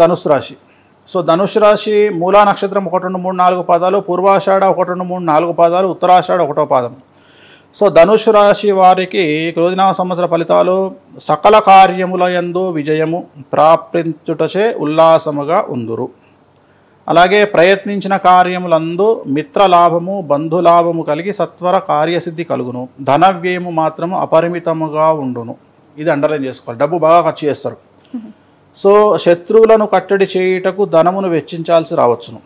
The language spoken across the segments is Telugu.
ధనుసు రాశి. సో ధనుసు రాశి మూలా నక్షత్రం 1, 2, 3, 4 పాదాలు, పూర్వాషాఢ 1, 2, 3, 4 పాదాలు, ఉత్తరాషాఢ 1వ పాదం. సో ధనుసు రాశి వారికి క్రోధినామ సంవత్సర ఫలితాలు: సకల కార్యముల యందు విజయము ప్రాప్తించుటచే ఉల్లాసముగా ఉందురు. అలాగే ప్రయత్నించిన కార్యములందు మిత్రలాభము బంధులాభము కలిగి సత్వర కార్యసిద్ధి కలుగును. ధన వ్యయము మాత్రము అపరిమితముగా ఉండును. ఇది అండర్లైన్ చేసుకోవాలి. డబ్బు బాగా ఖర్చు చేస్తారు. సో శత్రువులను కట్టడి చేయుటకు ధనమును వెచ్చించాల్సి రావచ్చును.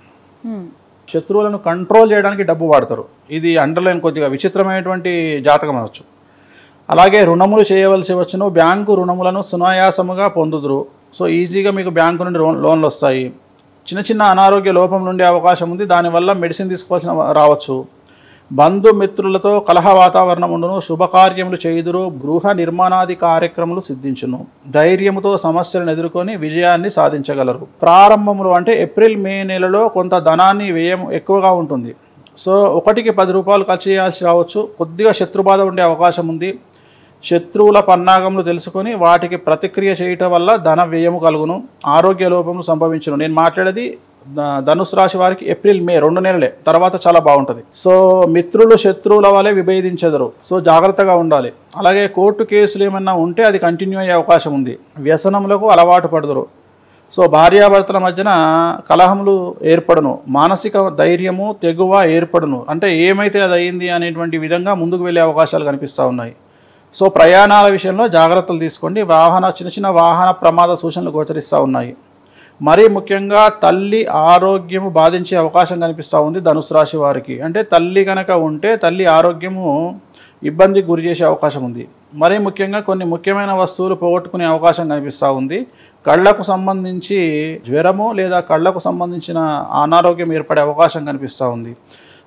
శత్రువులను కంట్రోల్ చేయడానికి డబ్బు వాడతారు. ఇది అండర్లైన్ కొద్దిగా విచిత్రమైనటువంటి జాతకం అనవచ్చు. అలాగే రుణములు చేయవలసి వచ్చును. బ్యాంకు రుణములను సునాయాసముగా పొందుదురు. సో ఈజీగా మీకు బ్యాంకు నుండి లోన్లు వస్తాయి. చిన్న చిన్న అనారోగ్య లోపం నుండి అవకాశం ఉంది. దానివల్ల మెడిసిన్ తీసుకోవాల్సిన రావచ్చు. బంధుమిత్రులతో కలహ వాతావరణం ఉండును. శుభకార్యములు చేయుదురు. గృహ నిర్మాణాది కార్యక్రమాలు సిద్ధించును. ధైర్యముతో సమస్యలను ఎదుర్కొని విజయాన్ని సాధించగలరు. ప్రారంభములు అంటే ఏప్రిల్ మే నెలలో కొంత ధనాన్ని వ్యయం ఎక్కువగా ఉంటుంది. సో 1కి 10 రూపాయలు ఖర్చు చేయాల్సి రావచ్చు. కొద్దిగా శత్రుబాధ ఉండే అవకాశం ఉంది. శత్రువుల పన్నాగములు తెలుసుకొని వాటికి ప్రతిక్రియ చేయటం వల్ల ధన వ్యయము కలుగును. ఆరోగ్య లోపములు సంభవించును. నేను మాట్లాడేది ధనుసు రాశి వారికి ఏప్రిల్ మే 2 నెలలే. తర్వాత చాలా బాగుంటుంది. సో మిత్రులు శత్రువుల వలె విభేదించెదరు. సో జాగ్రత్తగా ఉండాలి. అలాగే కోర్టు కేసులు ఏమన్నా ఉంటే అది కంటిన్యూ అయ్యే అవకాశం ఉంది. వ్యసనములకు అలవాటు పడదురు. సో భార్యాభర్తల మధ్యన కలహములు ఏర్పడును. మానసిక ధైర్యము తెగువ ఏర్పడును. అంటే ఏమైతే అది అయింది అనేటువంటి విధంగా ముందుకు వెళ్ళే అవకాశాలు కనిపిస్తూ ఉన్నాయి. సో ప్రయాణాల విషయంలో జాగ్రత్తలు తీసుకోండి. చిన్న చిన్న వాహన ప్రమాద సూచనలు గోచరిస్తూ ఉన్నాయి. మరీ ముఖ్యంగా తల్లి ఆరోగ్యము బాధించే అవకాశం కనిపిస్తూ ఉంది ధనుసు రాశి వారికి. అంటే తల్లి కనుక ఉంటే తల్లి ఆరోగ్యము ఇబ్బందికి గురి చేసే అవకాశం ఉంది. మరీ ముఖ్యంగా కొన్ని ముఖ్యమైన వస్తువులు పోగొట్టుకునే అవకాశం కనిపిస్తూ ఉంది. కళ్ళకు సంబంధించి జ్వరము లేదా కళ్ళకు సంబంధించిన అనారోగ్యం ఏర్పడే అవకాశం కనిపిస్తూ ఉంది.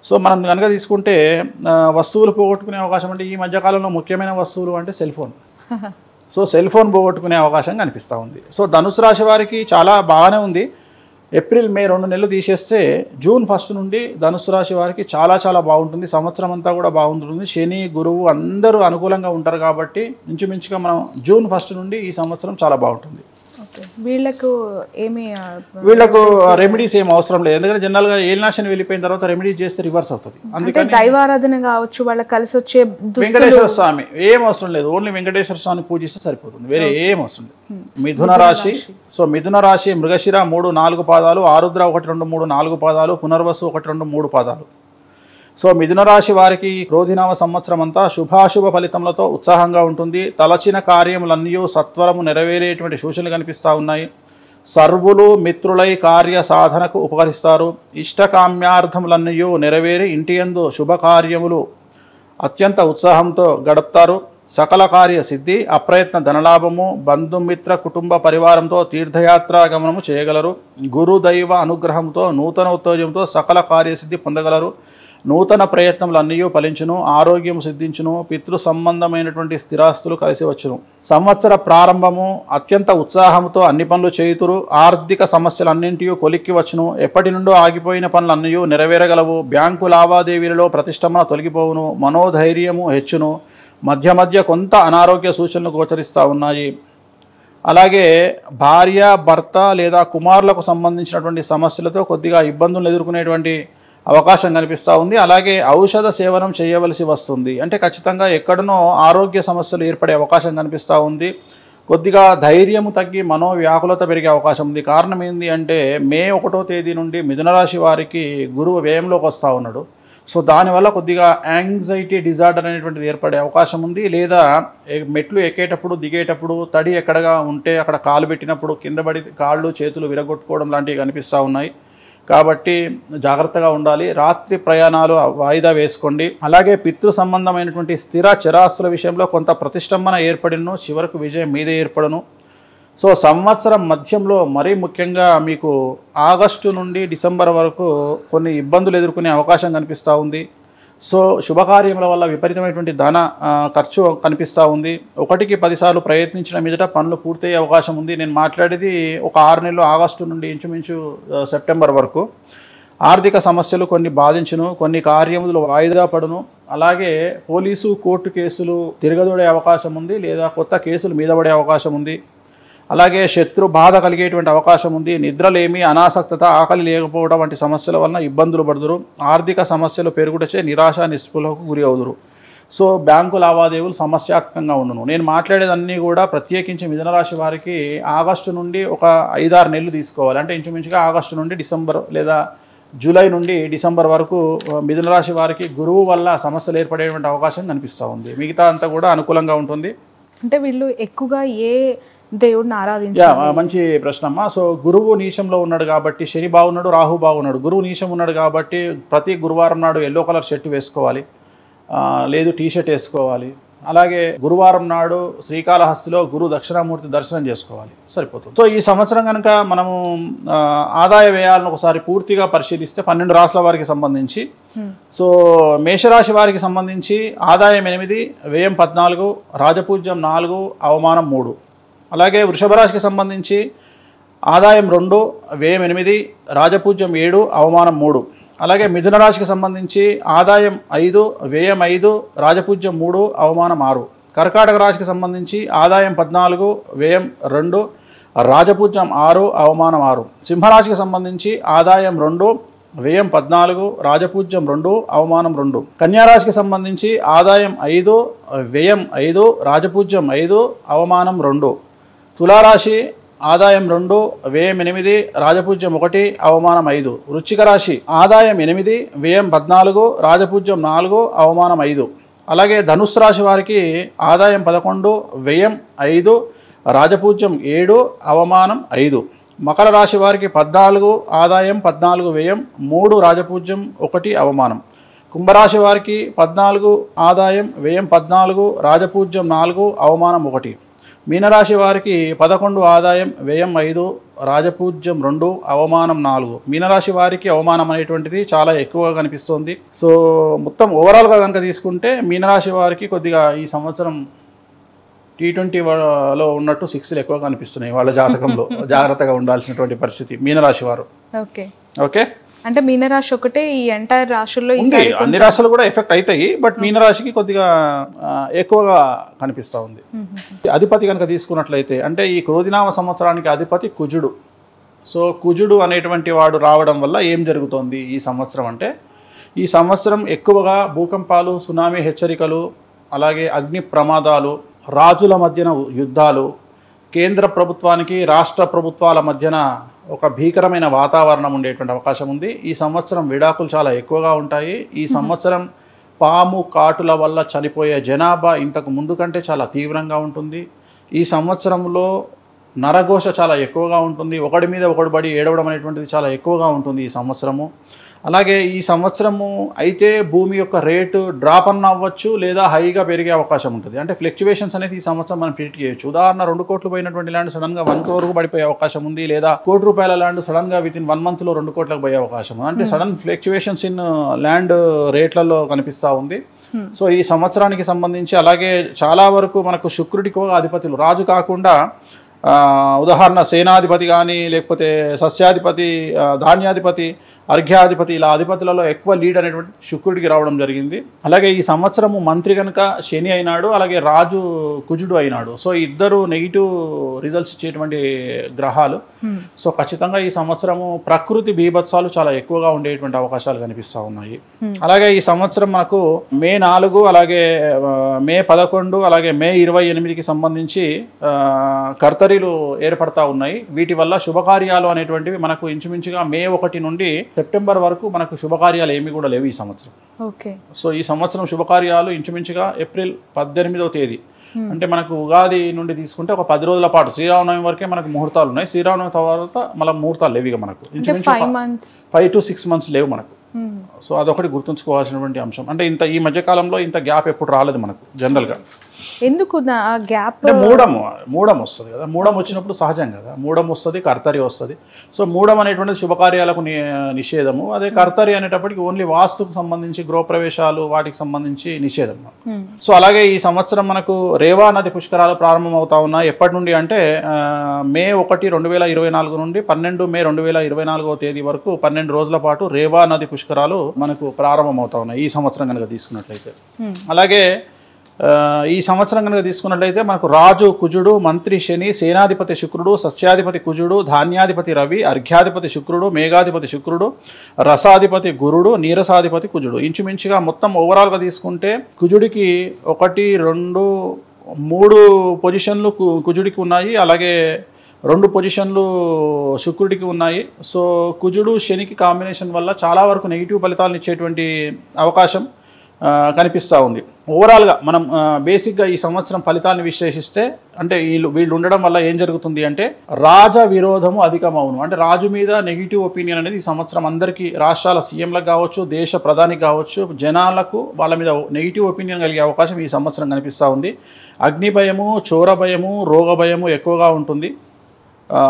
సో మనం కనుక తీసుకుంటే వస్తువులు పోగొట్టుకునే అవకాశం అంటే ఈ మధ్యకాలంలో ముఖ్యమైన వస్తువులు అంటే cell phone. So cell phone పోగొట్టుకునే అవకాశం కనిపిస్తూ ఉంది. సో ధనుసు రాశి వారికి చాలా బాగానే ఉంది. ఏప్రిల్ మే 2 నెలలు తీసేస్తే జూన్ 1 నుండి ధనుసు రాశి వారికి చాలా చాలా బాగుంటుంది. సంవత్సరం అంతా కూడా బాగుంటుంది. శని గురువు అందరూ అనుకూలంగా ఉంటారు కాబట్టి ఇంచుమించుగా మనం జూన్ 1 నుండి ఈ సంవత్సరం చాలా బాగుంటుంది. వీళ్ళకు రెమెడీస్ ఏం అవసరం లేదు. ఎందుకంటే జనరల్గా ఏలినాశని వెళ్ళిపోయిన తర్వాత రెమెడీస్ చేస్తే రివర్స్ అవుతుంది. అందుకని దైవారాధన కావచ్చు, వాళ్ళకి కలిసి వచ్చే వెంకటేశ్వర స్వామి ఏం అవసరం లేదు. ఓన్లీ వెంకటేశ్వర స్వామిని పూజిస్తే సరిపోతుంది. వేరే ఏం అవసరం లేదు. మిథున రాశి. సో మిథున రాశి మృగశిర 3, 4 పాదాలు, ఆరుద్ర 1, 2, 3, 4 పాదాలు, పునర్వసు 1, 2, 3 పాదాలు. సో మిథున రాశి వారికి క్రోధినామ సంవత్సరం అంతా శుభాశుభ ఫలితములతో ఉత్సాహంగా ఉంటుంది. తలచిన కార్యములన్నీ సత్వరము నెరవేరేటువంటి సూచనలు కనిపిస్తూ ఉన్నాయి. సర్వులు మిత్రులై కార్య సాధనకు ఉపకరిస్తారు. ఇష్టకామ్యార్థములన్నీ నెరవేరి ఇంటియందు శుభకార్యములు అత్యంత ఉత్సాహంతో గడుపుతారు. సకల కార్య సిద్ధి, అప్రయత్న ధనలాభము, బంధుమిత్ర కుటుంబ పరివారంతో తీర్థయాత్రా గమనము చేయగలరు. గురుదైవ అనుగ్రహంతో నూతన ఉత్తేజంతో సకల కార్యసిద్ధి పొందగలరు. నూతన ప్రయత్నములన్నీ ఫలించును. ఆరోగ్యం సిద్ధించును. పితృ సంబంధమైనటువంటి స్థిరాస్తులు కలిసి వచ్చును. సంవత్సర ప్రారంభము అత్యంత ఉత్సాహంతో అన్ని పనులు చేయుతురు. ఆర్థిక సమస్యలన్నింటి కొలిక్కి వచ్చును. ఎప్పటి నుండో ఆగిపోయిన పనులన్నీ నెరవేరగలవు. బ్యాంకు లావాదేవీలలో ప్రతిష్టంభన తొలగిపోవును. మనోధైర్యము హెచ్చును. మధ్య మధ్య కొంత అనారోగ్య సూచనలు గోచరిస్తూ ఉన్నాయి. అలాగే భార్య భర్త లేదా కుమారులకు సంబంధించినటువంటి సమస్యలతో కొద్దిగా ఇబ్బందులు ఎదుర్కొనేటువంటి అవకాశం కనిపిస్తూ ఉంది. అలాగే ఔషధ సేవనం చేయవలసి వస్తుంది. అంటే ఖచ్చితంగా ఎక్కడనో ఆరోగ్య సమస్యలు ఏర్పడే అవకాశం కనిపిస్తూ ఉంది. కొద్దిగా ధైర్యము తగ్గి మనోవ్యాకులత పెరిగే అవకాశం ఉంది. కారణం ఏంటి అంటే మే 1వ తేదీ నుండి మిథున రాశి వారికి గురువు వ్యయంలోకి వస్తూ ఉన్నాడు. సో దానివల్ల కొద్దిగా యాంగ్జైటీ డిజార్డర్ అనేటువంటిది ఏర్పడే అవకాశం ఉంది. లేదా మెట్లు ఎక్కేటప్పుడు దిగేటప్పుడు తడి ఎక్కడగా ఉంటే అక్కడ కాలు పెట్టినప్పుడు కింద పడి కాళ్ళు చేతులు విరగొట్టుకోవడం లాంటివి కనిపిస్తూ ఉన్నాయి. కాబట్టి జాగ్రత్తగా ఉండాలి. రాత్రి ప్రయాణాలు వాయిదా వేసుకోండి. అలాగే పితృ సంబంధమైనటువంటి స్థిర చరాస్తుల విషయంలో కొంత ప్రతిష్టంభన ఏర్పడిను. చివరకు విజయం మీదే ఏర్పడను. సో సంవత్సరం మధ్యంలో మరీ ముఖ్యంగా మీకు ఆగస్టు నుండి డిసెంబర్ వరకు కొన్ని ఇబ్బందులు ఎదుర్కొనే అవకాశం కనిపిస్తూ ఉంది. సో శుభకార్యముల వల్ల విపరీతమైనటువంటి ధన ఖర్చు కనిపిస్తూ ఉంది. 1కి 10 సార్లు ప్రయత్నించిన మీదట పనులు పూర్తయ్యే అవకాశం ఉంది. నేను మాట్లాడేది ఒక 6 నెలలు, ఆగస్టు నుండి ఇంచుమించు సెప్టెంబర్ వరకు. ఆర్థిక సమస్యలు కొన్ని బాధించును. కొన్ని కార్యములు వాయిదా పడును. అలాగే పోలీసు కోర్టు కేసులు తిరగదోడే అవకాశం ఉంది. లేదా కొత్త కేసులు మీద పడే అవకాశం ఉంది. అలాగే శత్రు బాధ కలిగేటువంటి అవకాశం ఉంది. నిద్రలేమి, అనాసక్తత, ఆకలి లేకపోవడం వంటి సమస్యల వలన ఇబ్బందులు పడుదురు. ఆర్థిక సమస్యలు పెరుగుటచే నిరాశ నిస్పృహకు గురి అవుదురు. సో బ్యాంకు లావాదేవీలు సమస్యాత్మకంగా ఉండును. నేను మాట్లాడేదన్నీ కూడా ప్రత్యేకించి మిథున రాశి వారికి ఆగస్టు నుండి ఒక 5-6 నెలలు తీసుకోవాలి. అంటే ఇంచుమించుగా ఆగస్టు నుండి డిసెంబర్ లేదా జూలై నుండి డిసెంబర్ వరకు మిథున రాశి వారికి గురువు వల్ల సమస్యలు ఏర్పడేటువంటి అవకాశం కనిపిస్తూ ఉంది. మిగతా అంతా కూడా అనుకూలంగా ఉంటుంది. అంటే వీళ్ళు ఎక్కువగా ఏ దేవుడిని ఆరాధించారు? మంచి ప్రశ్నమ్మా. సో గురువు నీచంలో ఉన్నాడు కాబట్టి, శని బాగున్నాడు, రాహు బాగున్నాడు. గురువు నీచం ఉన్నాడు కాబట్టి ప్రతి గురువారం నాడు ఎల్లో కలర్ షర్ట్ వేసుకోవాలి, లేదు టీషర్ట్ వేసుకోవాలి. అలాగే గురువారం నాడు శ్రీకాళహస్తిలో గురు దక్షిణామూర్తి దర్శనం చేసుకోవాలి, సరిపోతుంది. సో ఈ సంవత్సరం కనుక మనము ఆదాయ వ్యయాలను ఒకసారి పూర్తిగా పరిశీలిస్తే 12 రాశుల వారికి సంబంధించి, సో మేషరాశి వారికి సంబంధించి ఆదాయం 8, వ్యయం 14, రాజపూజ్యం 4, అవమానం 3. అలాగే వృషభ రాశికి సంబంధించి ఆదాయం 2, వ్యయం 8, రాజపూజ్యం 7, అవమానం 3. అలాగే మిథున రాశికి సంబంధించి ఆదాయం 5, వ్యయం 5, రాజపూజ్యం 3, అవమానం 6. కర్కాటక రాశికి సంబంధించి ఆదాయం 14, వ్యయం 2, రాజపూజ్యం 6, అవమానం 6. సింహరాశికి సంబంధించి ఆదాయం 2, వ్యయం 14, రాజపూజ్యం 2, అవమానం 2. కన్యారాశికి సంబంధించి ఆదాయం 5, వ్యయం 5, రాజపూజ్యం 5, అవమానం 2. తులారాశి ఆదాయం 2, వ్యయం 8, రాజపూజ్యం 1, అవమానం 5. వృశ్చిక రాశి ఆదాయం 8, వ్యయం 14, రాజపూజ్యం 4, అవమానం 5. అలాగే ధనుస్సు రాశి వారికి ఆదాయం 11, వ్యయం 5, రాజపూజ్యం 7, అవమానం 5. మకర రాశి వారికి 14, ఆదాయం 14, వ్యయం 3, రాజపూజ్యం 1, అవమానం. కుంభరాశి వారికి 14, ఆదాయం వ్యయం 14, రాజపూజ్యం 4, అవమానం 1. మీనరాశి వారికి 11, ఆదాయం వ్యయం 5, రాజపూజ్యం 2, అవమానం 4. మీనరాశి వారికి అవమానం అనేటువంటిది చాలా ఎక్కువగా కనిపిస్తుంది. సో మొత్తం ఓవరాల్గా కనుక తీసుకుంటే మీనరాశి వారికి కొద్దిగా ఈ సంవత్సరం T20లో ఉన్నట్టు 6లు ఎక్కువ కనిపిస్తున్నాయి వాళ్ళ జాతకంలో. జాగ్రత్తగా ఉండాల్సినటువంటి పరిస్థితి మీనరాశి వారు. ఓకే ఓకే, అంటే మీనరాశి ఒకటే ఈ ఎంటైర్ రాశుల్లో ఉంది, అన్ని రాశులు కూడా ఎఫెక్ట్ అవుతాయి, బట్ మీనరాశికి కొద్దిగా ఎక్కువగా కనిపిస్తూ ఉంది. అధిపతి కనుక తీసుకున్నట్లయితే అంటే ఈ క్రోధినామ సంవత్సరానికి అధిపతి కుజుడు. సో కుజుడు అనేటువంటి వాడు రావడం వల్ల ఏం జరుగుతోంది ఈ సంవత్సరం అంటే, ఈ సంవత్సరం ఎక్కువగా భూకంపాలు, సునామీ హెచ్చరికలు, అలాగే అగ్ని ప్రమాదాలు, రాజుల మధ్యన యుద్ధాలు, కేంద్ర ప్రభుత్వానికి రాష్ట్ర ప్రభుత్వాల మధ్యన ఒక భీకరమైన వాతావరణం ఉండేటువంటి అవకాశం ఉంది. ఈ సంవత్సరం విడాకులు చాలా ఎక్కువగా ఉంటాయి. ఈ సంవత్సరం పాము కాటుల వల్ల చనిపోయే జనాభా ఇంతకు ముందు కంటే చాలా తీవ్రంగా ఉంటుంది. ఈ సంవత్సరంలో నరఘోష చాలా ఎక్కువగా ఉంటుంది. ఒకడి మీద ఒకడు పడి ఏడవడం అనేటువంటిది చాలా ఎక్కువగా ఉంటుంది ఈ సంవత్సరము. అలాగే ఈ సంవత్సరము అయితే భూమి యొక్క రేటు డ్రాప్ అన్న అవ్వచ్చు, లేదా హైగా పెరిగే అవకాశం ఉంటుంది. అంటే ఫ్లక్చువేషన్స్ అనేది ఈ సంవత్సరం మనం ప్రిడిక్ట్ చేయొచ్చు. ఉదాహరణ 2 కోట్లు పోయినటువంటి ల్యాండ్ సడన్గా 1 crore పడిపోయే అవకాశం ఉంది, లేదా ₹1 ల్యాండ్ సడన్గా విత్ ఇన్ 1 monthలో 2 కోట్లకు పోయే అవకాశం ఉంది. అంటే సడన్ ఫ్లక్చువేషన్స్ ఇన్ ల్యాండ్ రేట్లలో కనిపిస్తూ ఉంది. సో ఈ సంవత్సరానికి సంబంధించి అలాగే చాలా వరకు మనకు శుక్రుడికి అధిపతులు, రాజు కాకుండా ఉదాహరణ సేనాధిపతి కానీ, లేకపోతే సస్యాధిపతి, ధాన్యాధిపతి, అర్ఘ్యాధిపతి, ఇలా అధిపతులలో ఎక్కువ లీడ్ అనేటువంటి శుక్రుడికి రావడం జరిగింది. అలాగే ఈ సంవత్సరము మంత్రి కనుక శని అయినాడు, అలాగే రాజు కుజుడు అయినాడు. సో ఇద్దరు నెగిటివ్ రిజల్ట్స్ ఇచ్చేటువంటి గ్రహాలు. సో ఖచ్చితంగా ఈ సంవత్సరము ప్రకృతి బీభత్సాలు చాలా ఎక్కువగా ఉండేటువంటి అవకాశాలు కనిపిస్తూ ఉన్నాయి. అలాగే ఈ సంవత్సరం మనకు మే 4, అలాగే మే 11, అలాగే మే 28కి సంబంధించి కర్తరీలు ఏర్పడతా ఉన్నాయి. వీటి వల్ల శుభకార్యాలు అనేటువంటివి మనకు ఇంచుమించుగా మే 1 నుండి సెప్టెంబర్ వరకు మనకు శుభకార్యాలు ఏమీ కూడా లేవు ఈ సంవత్సరం. ఓకే, సో ఈ సంవత్సరం శుభకార్యాలు ఇంచుమించుగా ఏప్రిల్ 18వ తేదీ అంటే మనకు ఉగాది నుండి తీసుకుంటే ఒక 10 రోజుల పాటు, శ్రీరామనవమి వరకే మనకు ముహూర్తాలు ఉన్నాయి. శ్రీరామనవమి తర్వాత మళ్ళీ ముహూర్తాలు లేవు ఇక మనకు, ఇంచుమించు 5 to 6 months లేవు మనకు. సో అదొకటి గుర్తుంచుకోవాల్సినటువంటి అంశం. అంటే ఈ మధ్యకాలంలో ఇంత గ్యాప్ ఎప్పుడు రాలేదు మనకు జనరల్గా. ఎందుకు గ్యాప్? మూడం వస్తుంది కదా, మూడం వచ్చినప్పుడు సహజం కదా, మూడం వస్తుంది, కర్తరి వస్తుంది. సో మూడం అనేటువంటిది శుభకార్యాలకు నిషేధము. అదే కర్తరి అనేటప్పటికి ఓన్లీ వాస్తుకు సంబంధించి, గృహప్రవేశాలు వాటికి సంబంధించి నిషేధం. సో అలాగే ఈ సంవత్సరం మనకు రేవా నది పుష్కరాలు ప్రారంభం అవుతా ఉన్నాయి. ఎప్పటి నుండి అంటే మే 1, 2024 నుండి 12 మే 2024వ తేదీ వరకు 12 రోజుల పాటు రేవా నది పుష్కరాలు మనకు ప్రారంభం అవుతా ఉన్నాయి ఈ సంవత్సరం కనుక తీసుకున్నట్లయితే. అలాగే ఈ సంవత్సరం కనుక తీసుకున్నట్లయితే మనకు రాజు కుజుడు, మంత్రి శని, సేనాధిపతి శుక్రుడు, సస్యాధిపతి కుజుడు, ధాన్యాధిపతి రవి, అర్ఘ్యాధిపతి శుక్రుడు, మేఘాధిపతి శుక్రుడు, రసాధిపతి గురుడు, నీరసాధిపతి కుజుడు. ఇంచుమించుగా మొత్తం ఓవరాల్గా తీసుకుంటే కుజుడికి 1, 2, 3 పొజిషన్లు కుజుడికి ఉన్నాయి, అలాగే 2 పొజిషన్లు శుక్రుడికి ఉన్నాయి. సో కుజుడు శనికి కాంబినేషన్ వల్ల చాలా వరకు నెగిటివ్ ఫలితాలను ఇచ్చేటువంటి అవకాశం కనిపిస్తూ ఉంది. ఓవరాల్గా మనం బేసిక్గా ఈ సంవత్సరం ఫలితాలను విశ్లేషిస్తే అంటే వీళ్ళు ఉండడం వల్ల ఏం జరుగుతుంది అంటే రాజ విరోధము అధికమవును. అంటే రాజు మీద నెగిటివ్ ఒపీనియన్ అనేది ఈ సంవత్సరం అందరికీ, రాష్ట్రాల సీఎంలకు కావచ్చు, దేశ ప్రధానికి కావచ్చు, జనాలకు వాళ్ళ మీద నెగిటివ్ ఒపీనియన్ కలిగే అవకాశం ఈ సంవత్సరం కనిపిస్తూ ఉంది. అగ్ని భయము, చోర భయము, రోగ భయము ఎక్కువగా ఉంటుంది.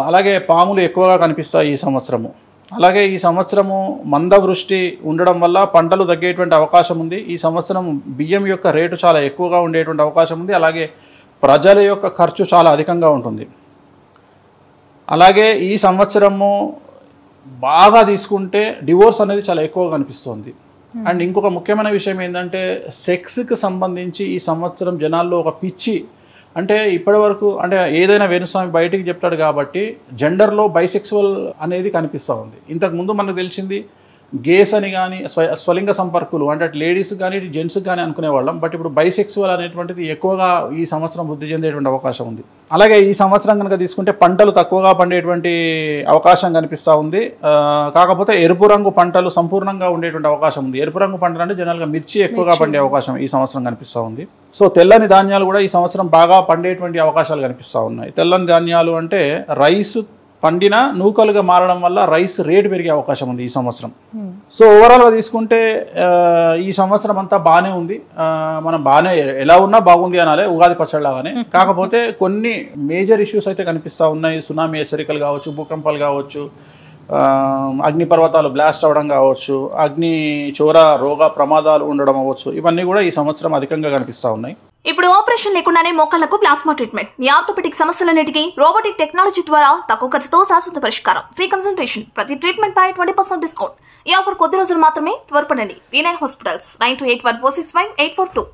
అలాగే పాములు ఎక్కువగా కనిపిస్తాయి ఈ సంవత్సరము. అలాగే ఈ సంవత్సరము మందవృష్టి ఉండడం వల్ల పంటలు తగ్గేటువంటి అవకాశం ఉంది. ఈ సంవత్సరం బియ్యం యొక్క రేటు చాలా ఎక్కువగా ఉండేటువంటి అవకాశం ఉంది. అలాగే ప్రజల యొక్క ఖర్చు చాలా అధికంగా ఉంటుంది. అలాగే ఈ సంవత్సరము బాగా తీసుకుంటే డివోర్స్ అనేది చాలా ఎక్కువగా కనిపిస్తుంది. అండ్ ఇంకొక ముఖ్యమైన విషయం ఏంటంటే సెక్స్కి సంబంధించి ఈ సంవత్సరం జనాల్లో ఒక పిచ్చి, అంటే ఇప్పటి వరకు అంటే ఏదైనా వేణుస్వామి బయటికి చెప్తాడు కాబట్టి జెండర్లో బైసెక్సువల్ అనేది కనిపిస్తూ ఉంది. ఇంతకుముందు మనకు తెలిసింది గేస్ అని కానీ స్వలింగ సంపర్కులు అంటే లేడీస్ కానీ జెంట్స్కి కానీ అనుకునేవాళ్ళం. బట్ ఇప్పుడు బైసెక్సువల్ అనేటువంటిది ఎక్కువగా ఈ సంవత్సరం వృద్ధి చెందేటువంటి అవకాశం ఉంది. అలాగే ఈ సంవత్సరం కనుక తీసుకుంటే పంటలు తక్కువగా పండేటువంటి అవకాశం కనిపిస్తూ ఉంది. కాకపోతే ఎరుపు రంగు పంటలు సంపూర్ణంగా ఉండేటువంటి అవకాశం ఉంది. ఎరుపు రంగు పంటలు అంటే జనరల్గా మిర్చి ఎక్కువగా పండే అవకాశం ఈ సంవత్సరం కనిపిస్తూ ఉంది. సో తెల్లని ధాన్యాలు కూడా ఈ సంవత్సరం బాగా పండేటువంటి అవకాశాలు కనిపిస్తూ ఉన్నాయి. తెల్లని ధాన్యాలు అంటే రైస్ పండిన నూకలుగా మారడం వల్ల రైస్ రేటు పెరిగే అవకాశం ఉంది ఈ సంవత్సరం. సో ఓవరాల్గా తీసుకుంటే ఈ సంవత్సరం అంతా బాగానే ఉంది. మనం బాగానే ఎలా ఉన్నా బాగుంది అనాలి, ఉగాది పచ్చడిలాగానే. కాకపోతే కొన్ని మేజర్ ఇష్యూస్ అయితే కనిపిస్తూ ఉన్నాయి. సునామీ హెచ్చరికలు కావచ్చు, భూకంపాలు కావచ్చు, అగ్నిపర్వతాలు బ్లాస్ట్ అవ్వడం కావచ్చు, అగ్ని చోర రోగ ప్రమాదాలు ఉండడం అవ్వచ్చు, ఇవన్నీ కూడా ఈ సంవత్సరం అధికంగా కనిపిస్తూ ఉన్నాయి. ఇప్పుడు ఆపరేషన్ లేకుండానే మోకాళ్లకు ప్లాస్మా ట్రీట్మెంట్, మీ ఆర్థోపెడిక్ సమస్యలన్నిటికీ రోబోటిక్ టెక్నాలజీ ద్వారా తక్కువ ఖర్చుతో శాశ్వత పరిష్కారం, ఫ్రీ కన్సల్టేషన్, ప్రతి ట్రీట్మెంట్ పై 20% డిస్కౌంట్. ఈ ఆఫర్ కొద్ది రోజులు మాత్రమే, త్వరపడండి. V9 hospitals 9281465842.